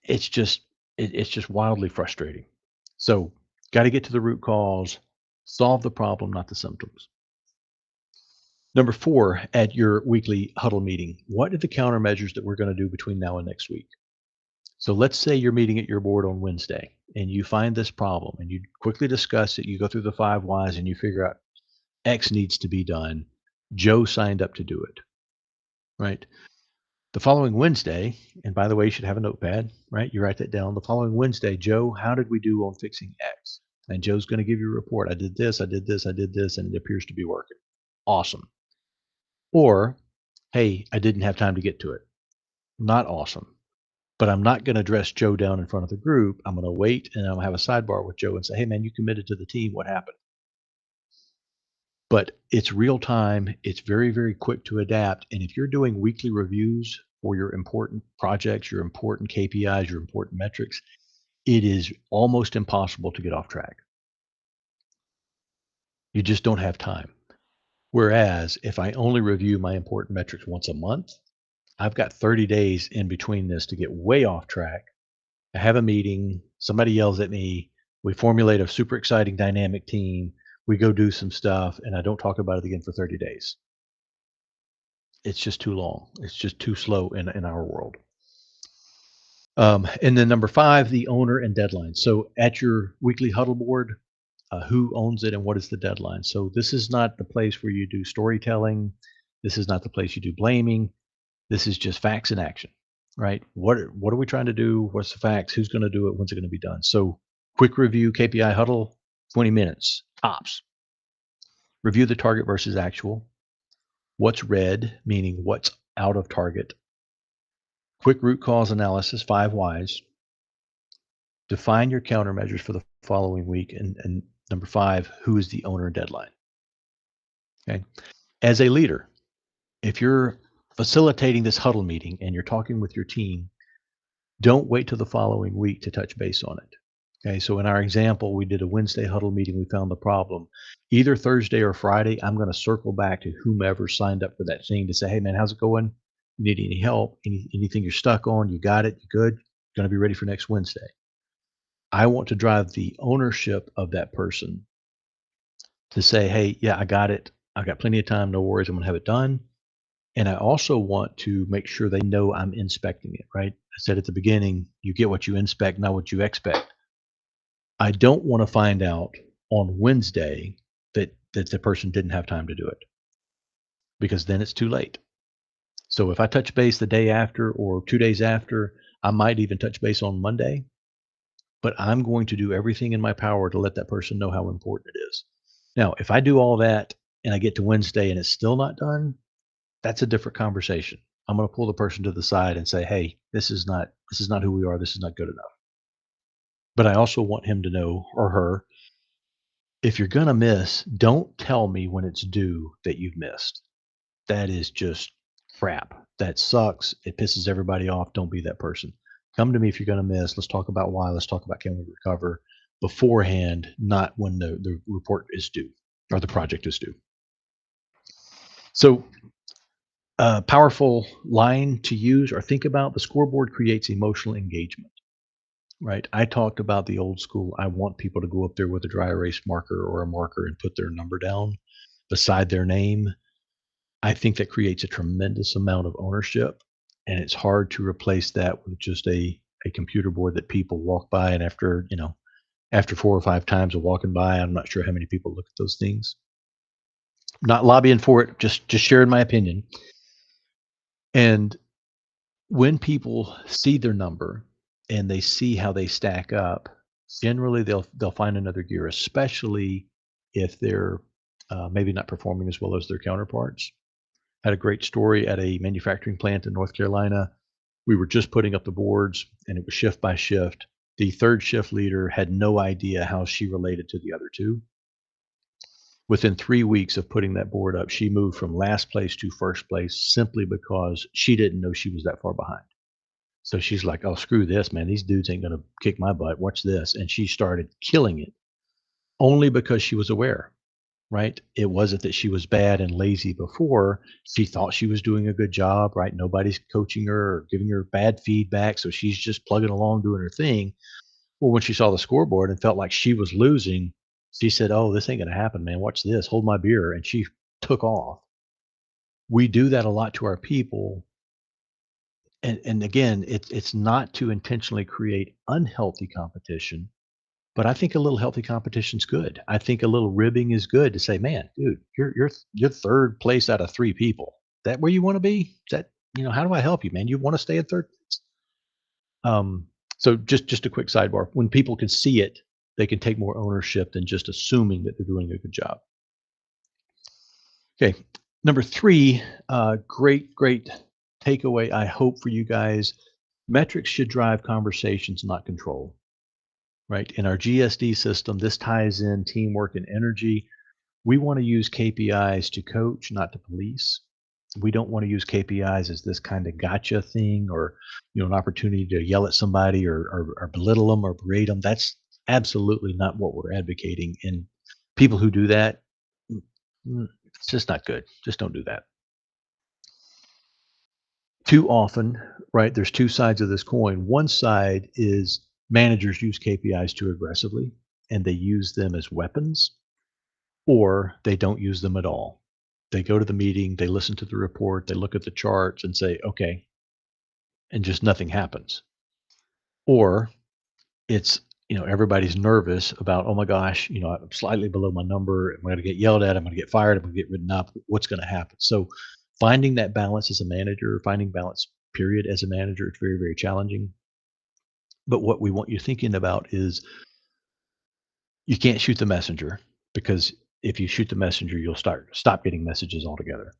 It's just it's just wildly frustrating. So, got to get to the root cause, solve the problem, not the symptoms. Number 4, at your weekly huddle meeting, what are the countermeasures that we're going to do between now and next week? So let's say you're meeting at your board on Wednesday and you find this problem and you quickly discuss it. You go through the 5 whys and you figure out X needs to be done. Joe signed up to do it, right? The following Wednesday, and by the way, you should have a notepad, right? You write that down. The following Wednesday, Joe, how did we do on fixing X? And Joe's going to give you a report. I did this, I did this, I did this, and it appears to be working. Awesome. Or, hey, I didn't have time to get to it. Not awesome. But I'm not going to dress Joe down in front of the group. I'm going to wait and I'll have a sidebar with Joe and say, hey, man, you committed to the team. What happened? But it's real time. It's very, very quick to adapt. And if you're doing weekly reviews for your important projects, your important KPIs, your important metrics, it is almost impossible to get off track. You just don't have time. Whereas if I only review my important metrics once a month, I've got 30 days in between this to get way off track. I have a meeting, somebody yells at me, we formulate a super exciting dynamic team, we go do some stuff, and I don't talk about it again for 30 days. It's just too long. It's just too slow in our world. And then number 5, the owner and deadline. So at your weekly huddle board, who owns it and what is the deadline? So this is not the place where you do storytelling. This is not the place you do blaming. This is just facts in action, right? What are we trying to do? What's the facts? Who's going to do it? When's it going to be done? So quick review, KPI huddle, 20 minutes tops. Review the target versus actual. What's red, meaning what's out of target. Quick root cause analysis, 5 whys. Define your countermeasures for the following week. And number 5, who is the owner deadline? Okay. As a leader, if you're facilitating this huddle meeting and you're talking with your team, don't wait till the following week to touch base on it. Okay, so in our example, we did a Wednesday huddle meeting. We found the problem. Either Thursday or Friday, I'm going to circle back to whomever signed up for that thing to say, hey, man, how's it going? You need any help? Anything you're stuck on? You got it? You good? Going to be ready for next Wednesday. I want to drive the ownership of that person to say, hey, yeah, I got it. I've got plenty of time. No worries. I'm going to have it done. And I also want to make sure they know I'm inspecting it, right? I said at the beginning, you get what you inspect, not what you expect. I don't want to find out on Wednesday that the person didn't have time to do it because then it's too late. So if I touch base the day after or 2 days after, I might even touch base on Monday, but I'm going to do everything in my power to let that person know how important it is. Now, if I do all that and I get to Wednesday and it's still not done, that's a different conversation. I'm going to pull the person to the side and say, "Hey, this is not who we are. This is not good enough." But I also want him to know, or her, if you're going to miss, don't tell me when it's due that you've missed. That is just crap. That sucks. It pisses everybody off. Don't be that person. Come to me if you're going to miss. Let's talk about why. Let's talk about can we recover beforehand, not when the report is due or the project is due. So a powerful line to use or think about: the scoreboard creates emotional engagement, right? I talked about the old school. I want people to go up there with a dry erase marker or a marker and put their number down beside their name. I think that creates a tremendous amount of ownership, and it's hard to replace that with just a computer board that people walk by, and after 4 or 5 times of walking by, I'm not sure how many people look at those things. Not lobbying for it, just sharing my opinion. And when people see their number and they see how they stack up, generally they'll find another gear, especially if they're maybe not performing as well as their counterparts. Had a great story at a manufacturing plant in North Carolina. We were just putting up the boards and it was shift by shift. The third shift leader had no idea how she related to the other two. Within 3 weeks of putting that board up, she moved from last place to first place simply because she didn't know she was that far behind. So she's like, "Oh, screw this, man. These dudes ain't gonna kick my butt. Watch this." And she started killing it only because she was aware, right? It wasn't that she was bad and lazy before. She thought she was doing a good job, right? Nobody's coaching her or giving her bad feedback. So she's just plugging along doing her thing. Well, when she saw the scoreboard and felt like she was losing, she said, "Oh, this ain't gonna happen, man. Watch this. Hold my beer." And she took off. We do that a lot to our people. And again, it's not to intentionally create unhealthy competition, but I think a little healthy competition's good. I think a little ribbing is good to say, "Man, dude, you're 3rd place out of 3 people. That where you wanna be? Is that how do I help you, man? You wanna stay in 3rd place?" Um, so just a quick sidebar. When people can see it, they can take more ownership than just assuming that they're doing a good job. Okay. Number 3, great takeaway, I hope for you guys. Metrics should drive conversations, not control, right? In our GSD system, this ties in teamwork and energy. We want to use KPIs to coach, not to police. We don't want to use KPIs as this kind of gotcha thing or an opportunity to yell at somebody or belittle them or berate them. That's absolutely not what we're advocating. And people who do that, mm, it's just not good. Just don't do that. Too often, right? There's two sides of this coin. One side is managers use KPIs too aggressively and they use them as weapons, or they don't use them at all. They go to the meeting, they listen to the report, they look at the charts and say, okay, and just nothing happens. Or it's, everybody's nervous about, oh my gosh, I'm slightly below my number. I'm going to get yelled at. I'm going to get fired. I'm going to get written up. What's going to happen? So finding that balance as a manager, finding balance, period, as a manager, it's very, very challenging. But what we want you thinking about is you can't shoot the messenger because if you shoot the messenger, you'll stop getting messages altogether.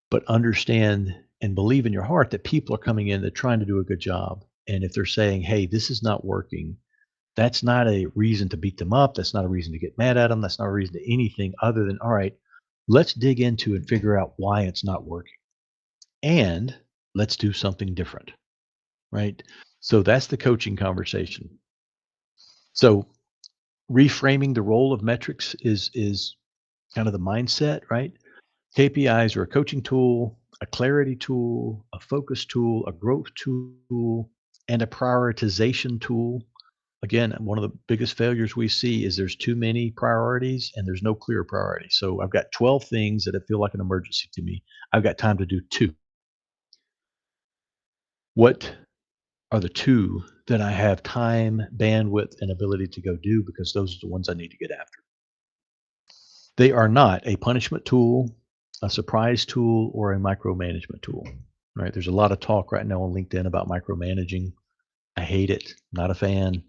But understand and believe in your heart that people are coming in, they're trying to do a good job. And if they're saying, hey, this is not working, that's not a reason to beat them up. That's not a reason to get mad at them. That's not a reason to anything other than, all right, let's dig into and figure out why it's not working. And let's do something different. Right. So that's the coaching conversation. So reframing the role of metrics is kind of the mindset, right? KPIs are a coaching tool, a clarity tool, a focus tool, a growth tool, and a prioritization tool. Again, one of the biggest failures we see is there's too many priorities and there's no clear priority. So I've got 12 things that feel like an emergency to me. I've got time to do 2. What are the 2 that I have time, bandwidth, and ability to go do because those are the ones I need to get after? They are not a punishment tool, a surprise tool, or a micromanagement tool, right? There's a lot of talk right now on LinkedIn about micromanaging. I hate it. Not a fan.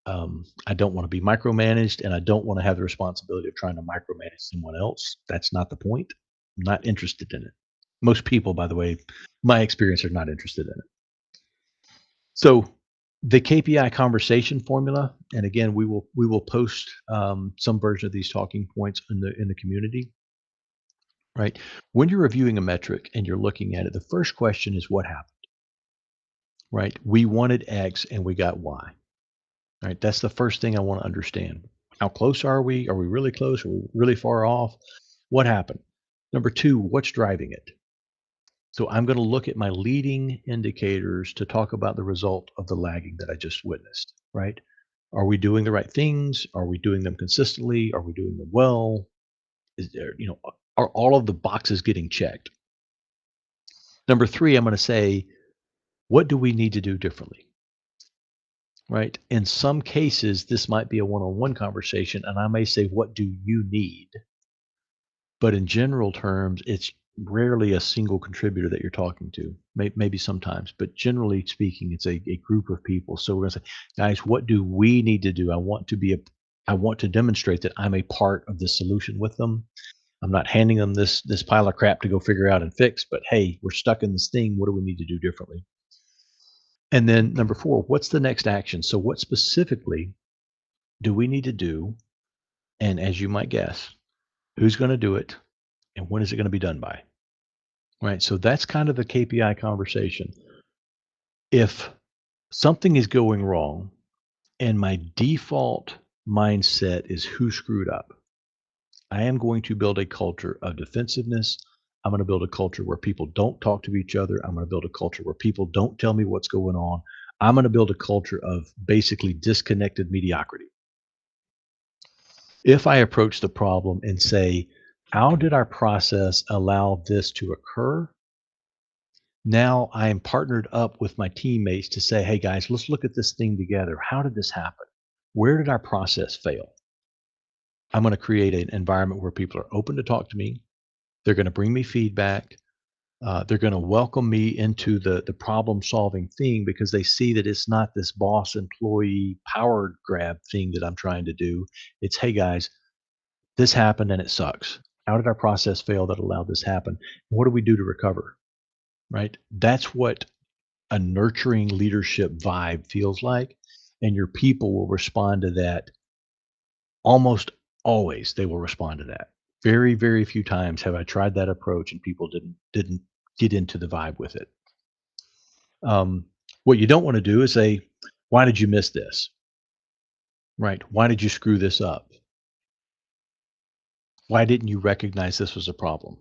I don't want to be micromanaged, and I don't want to have the responsibility of trying to micromanage someone else. That's not the point. I'm not interested in it. Most people, by the way, my experience, are not interested in it. So the KPI conversation formula, and again, we will post some version of these talking points in the community. Right. When you're reviewing a metric and you're looking at it, the first question is what happened, right? We wanted X and we got Y, right? That's the first thing I want to understand. How close are we? Are we really close? Are we really far off? What happened? Number 2, what's driving it? So I'm going to look at my leading indicators to talk about the result of the lagging that I just witnessed, right? Are we doing the right things? Are we doing them consistently? Are we doing them well? Is there, are all of the boxes getting checked? Number 3, I'm going to say, what do we need to do differently? Right? In some cases, this might be a one-on-one conversation, and I may say, what do you need? But in general terms, it's rarely a single contributor that you're talking to. Maybe sometimes, but generally speaking, it's a group of people. So we're going to say, guys, what do we need to do? I want to demonstrate that I'm a part of the solution with them. I'm not handing them this pile of crap to go figure out and fix, but hey, we're stuck in this thing. What do we need to do differently? And then number 4, what's the next action? So what specifically do we need to do? And as you might guess, who's going to do it, and when is it going to be done by? Right. So that's kind of the KPI conversation. If something is going wrong and my default mindset is who screwed up, I am going to build a culture of defensiveness. I'm going to build a culture where people don't talk to each other. I'm going to build a culture where people don't tell me what's going on. I'm going to build a culture of basically disconnected mediocrity. If I approach the problem and say, how did our process allow this to occur? Now I am partnered up with my teammates to say, hey guys, let's look at this thing together. How did this happen? Where did our process fail? I'm going to create an environment where people are open to talk to me. They're going to bring me feedback. They're going to welcome me into the problem solving thing because they see that it's not this boss employee power grab thing that I'm trying to do. It's, hey guys, this happened and it sucks. How did our process fail that allowed this happen? What do we do to recover? Right? That's what a nurturing leadership vibe feels like. And your people will respond to that. Almost always they will respond to that. Very, very few times have I tried that approach and people didn't get into the vibe with it. Um, what you don't want to do is say, why did you miss this? Right? Why did you screw this up? Why didn't you recognize this was a problem?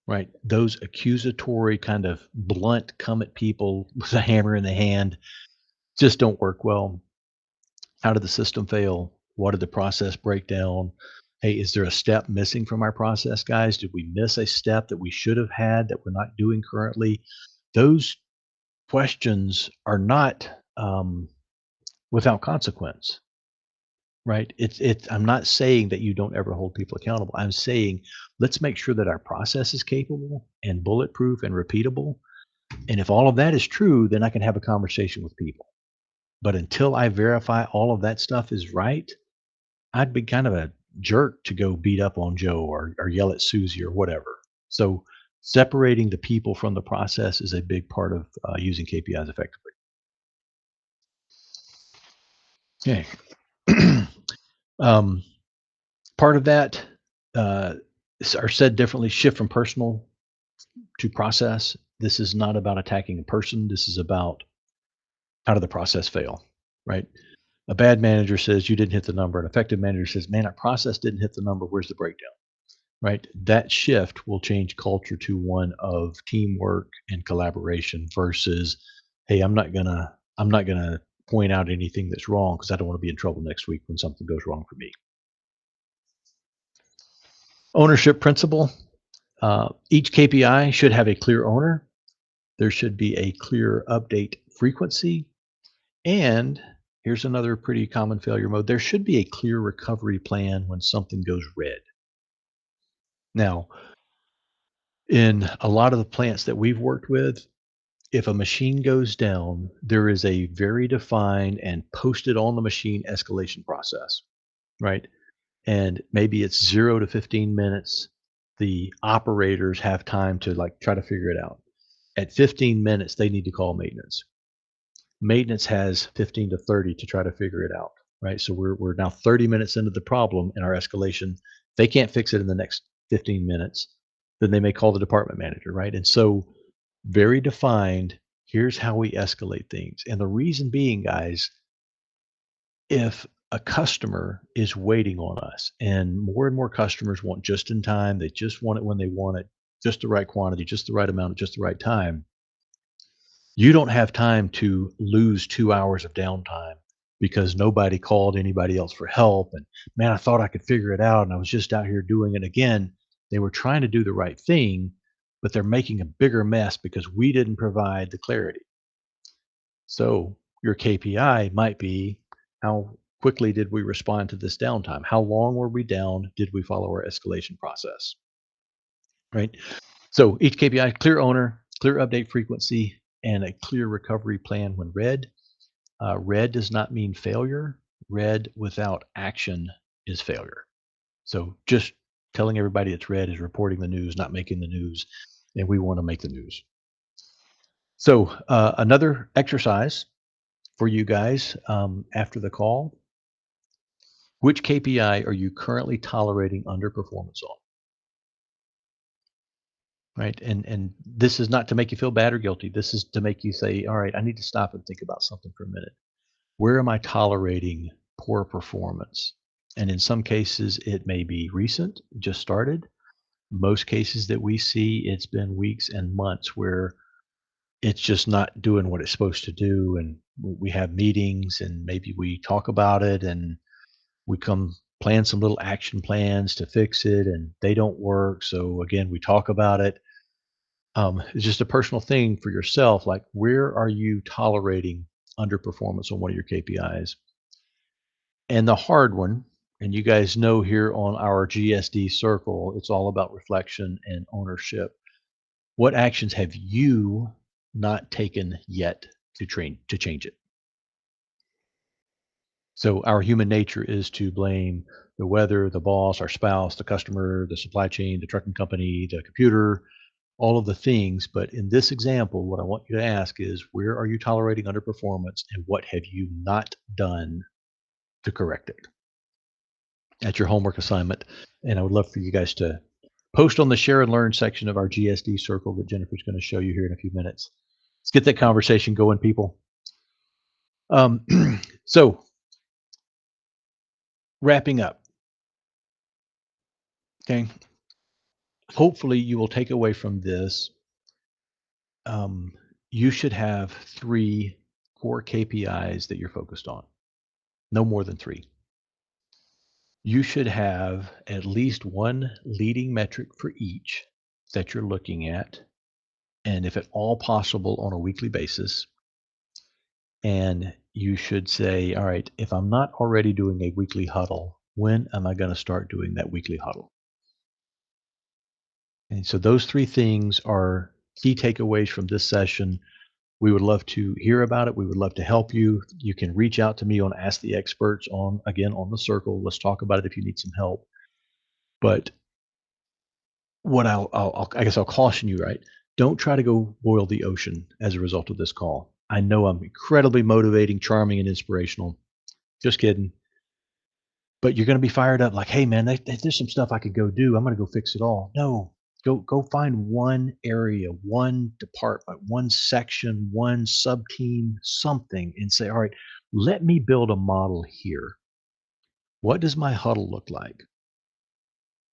Right? Those accusatory kind of blunt come at people with a hammer in the hand just don't work well. How did the system fail? What did the process break down? Hey, is there a step missing from our process, guys? Did we miss a step that we should have had that we're not doing currently? Those questions are not without consequence, right? I'm not saying that you don't ever hold people accountable. I'm saying let's make sure that our process is capable and bulletproof and repeatable. And if all of that is true, then I can have a conversation with people. But until I verify all of that stuff is right, I'd be kind of a jerk to go beat up on Joe or yell at Susie or whatever. So separating the people from the process is a big part of using KPIs effectively. Okay. um, Part of that are said differently. Shift from personal to process. This is not about attacking a person. This is about how did the process fail, right? A bad manager says you didn't hit the number. An effective manager says, man, our process didn't hit the number. Where's the breakdown? Right? That shift will change culture to one of teamwork and collaboration versus, hey, I'm not gonna point out anything that's wrong because I don't want to be in trouble next week when something goes wrong for me. Ownership principle. Each KPI should have a clear owner. There should be a clear update frequency. And here's another pretty common failure mode. There should be a clear recovery plan when something goes red. Now, in a lot of the plants that we've worked with, if a machine goes down, there is a very defined and posted on the machine escalation process, right? And maybe it's 0 to 15 minutes. The operators have time to like try to figure it out. At 15 minutes, they need to call maintenance. Maintenance has 15 to 30 to try to figure it out, right? So we're now 30 minutes into the problem in our escalation. They can't fix it in the next 15 minutes, then they may call the department manager, right? And so very defined, here's how we escalate things. And the reason being, guys, if a customer is waiting on us and more customers want just in time, they just want it when they want it, just the right quantity, just the right amount at just the right time, you don't have time to lose 2 hours of downtime because nobody called anybody else for help, and, "Man, I thought I could figure it out, and I was just out here doing it again." They were trying to do the right thing, but they're making a bigger mess because we didn't provide the clarity. So, your KPI might be, how quickly did we respond to this downtime? How long were we down? Did we follow our escalation process? Right? So, each KPI, clear owner, clear update frequency, and a clear recovery plan when red. Red does not mean failure. Red without action is failure. So just telling everybody it's red is reporting the news, not making the news. And we want to make the news. So another exercise for you guys after the call, which KPI are you currently tolerating underperformance on? right? And this is not to make you feel bad or guilty. This is to make you say, all right, I need to stop and think about something for a minute. Where am I tolerating poor performance? And in some cases, it may be recent, just started. Most cases that we see, it's been weeks and months where it's just not doing what it's supposed to do. And we have meetings and maybe we talk about it and we come plan some little action plans to fix it and they don't work. So again, we talk about it. It's just a personal thing for yourself. Like, where are you tolerating underperformance on one of your KPIs? And the hard one, and you guys know here on our GSD circle, it's all about reflection and ownership. What actions have you not taken yet to change it? So our human nature is to blame the weather, the boss, our spouse, the customer, the supply chain, the trucking company, the computer, all of the things. But in this example, what I want you to ask is, where are you tolerating underperformance and what have you not done to correct it? That's your homework assignment. And I would love for you guys to post on the share and learn section of our GSD circle that Jennifer's going to show you here in a few minutes. Let's get that conversation going, people. Um, so, wrapping up, okay, hopefully you will take away from this. Um, you should have three core KPIs that you're focused on, no more than three. You should have at least one leading metric for each that you're looking at, and if at all possible, on a weekly basis. And you should say, all right, if I'm not already doing a weekly huddle, when am I going to start doing that weekly huddle? And so those three things are key takeaways from this session. We would love to hear about it. We would love to help you. You can reach out to me on Ask the Experts on, again, on the circle. Let's talk about it if you need some help. But what I guess I'll caution you, right? Don't try to go boil the ocean as a result of this call. I know I'm incredibly motivating, charming, and inspirational. Just kidding. But you're going to be fired up like, hey, man, there's some stuff I could go do. I'm going to go fix it all. No, go find one area, one department, one section, one sub team, something, and say, all right, let me build a model here. What does my huddle look like?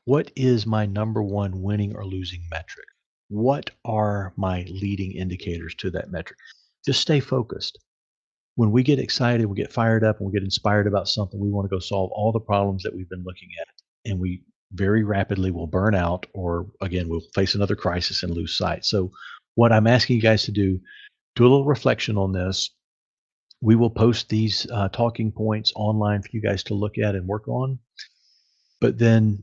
What is my number one winning or losing metric? What are my leading indicators to that metric? Just stay focused. When we get excited, we get fired up, and we get inspired about something, we want to go solve all the problems that we've been looking at. And we very rapidly will burn out, or again, we'll face another crisis and lose sight. So, what I'm asking you guys to do a little reflection on this. We will post these talking points online for you guys to look at and work on, but then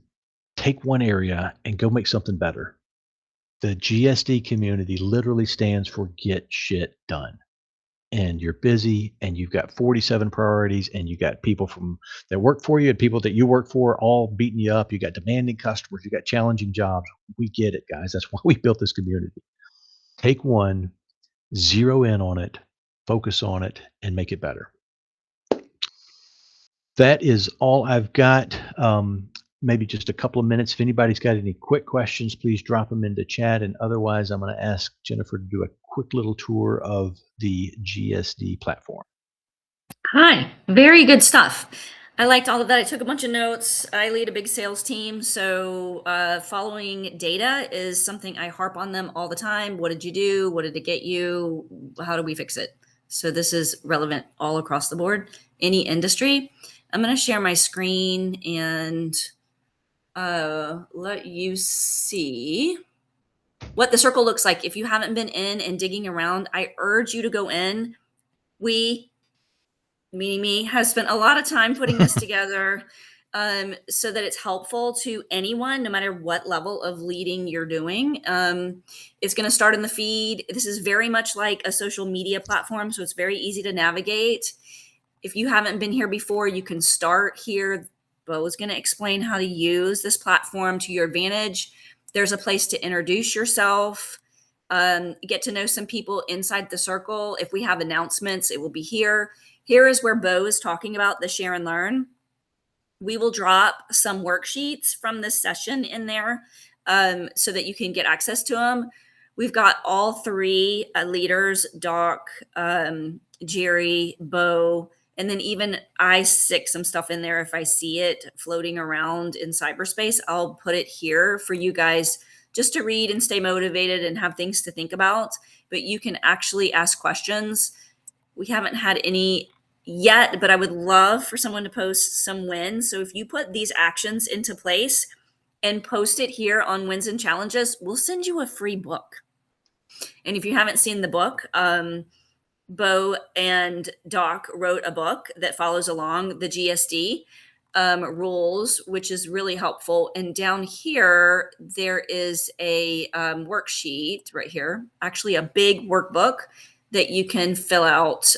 take one area and go make something better. The GSD community literally stands for get shit done. And you're busy and you've got 47 priorities and you got people from that work for you and people that you work for all beating you up. You got demanding customers, you got challenging jobs. We get it, guys. That's why we built this community. Take one, zero in on it, focus on it, and make it better. That is all I've got. Maybe just a couple of minutes. If anybody's got any quick questions, please drop them into chat. And otherwise, I'm going to ask Jennifer to do a quick little tour of the GSD platform. Hi, very good stuff. I liked all of that. I took a bunch of notes. I lead a big sales team, so following data is something I harp on them all the time. What did you do? What did it get you? How do we fix it? So this is relevant all across the board, any industry. I'm going to share my screen and let you see what the circle looks like. If you haven't been in and digging around, I urge you to go in. We meaning me, has spent a lot of time putting this together so that it's helpful to anyone, no matter what level of leading you're doing. It's going to start in the feed. This is very much like a social media platform, so it's very easy to navigate. If you haven't been here before, you can start here. Bo is going to explain how to use this platform to your advantage. There's a place to introduce yourself, get to know some people inside the circle. If we have announcements, it will be here. Here is where Bo is talking about the share and learn. We will drop some worksheets from this session in there. so that you can get access to them. We've got all three leaders, Doc, Jerry, Bo, and then even I stick some stuff in there if I see it floating around in cyberspace. I'll put it here for you guys just to read and stay motivated and have things to think about. But you can actually ask questions. We haven't had any yet, but I would love for someone to post some wins. So if you put these actions into place and post it here on wins and challenges, we'll send you a free book. And if you haven't seen the book, Bo and Doc wrote a book that follows along the GSD rules, which is really helpful. And down here, there is a worksheet right here, actually a big workbook that you can fill out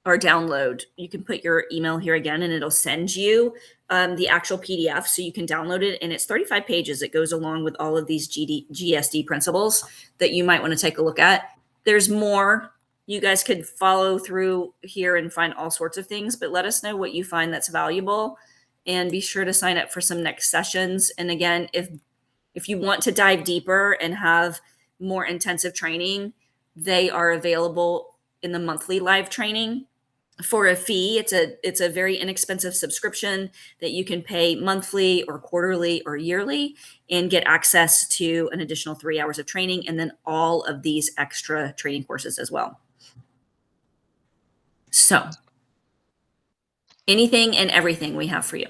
or download. You can put your email here again and it'll send you the actual PDF so you can download it. And it's 35 pages. It goes along with all of these GSD principles that you might want to take a look at. There's more. You guys could follow through here and find all sorts of things, but let us know what you find that's valuable and be sure to sign up for some next sessions. And again, if you want to dive deeper and have more intensive training, they are available in the monthly live training for a fee. It's a very inexpensive subscription that you can pay monthly or quarterly or yearly and get access to an additional 3 hours of training and then all of these extra training courses as well. So anything and everything we have for you.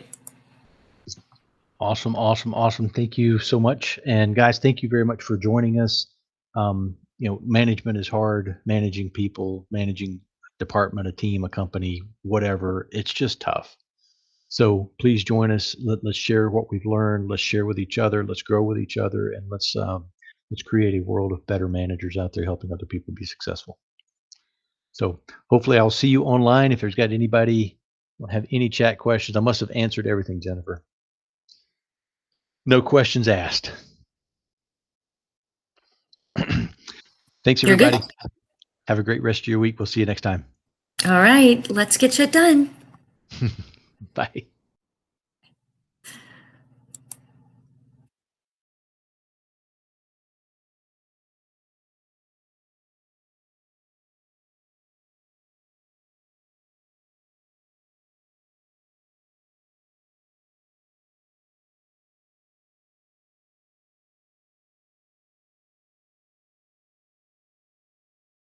Awesome, awesome, awesome. Thank you so much. And guys, thank you very much for joining us. Management is hard, managing people, managing a department, a team, a company, whatever. It's just tough. So please join us. Let's share what we've learned. Let's share with each other. Let's grow with each other, and let's create a world of better managers out there helping other people be successful. So hopefully I'll see you online. If there's got anybody have any chat questions, I must have answered everything, Jennifer. No questions asked. Thanks, You're everybody. good. Have a great rest of your week. We'll see you next time. All right, let's get shit done. Bye.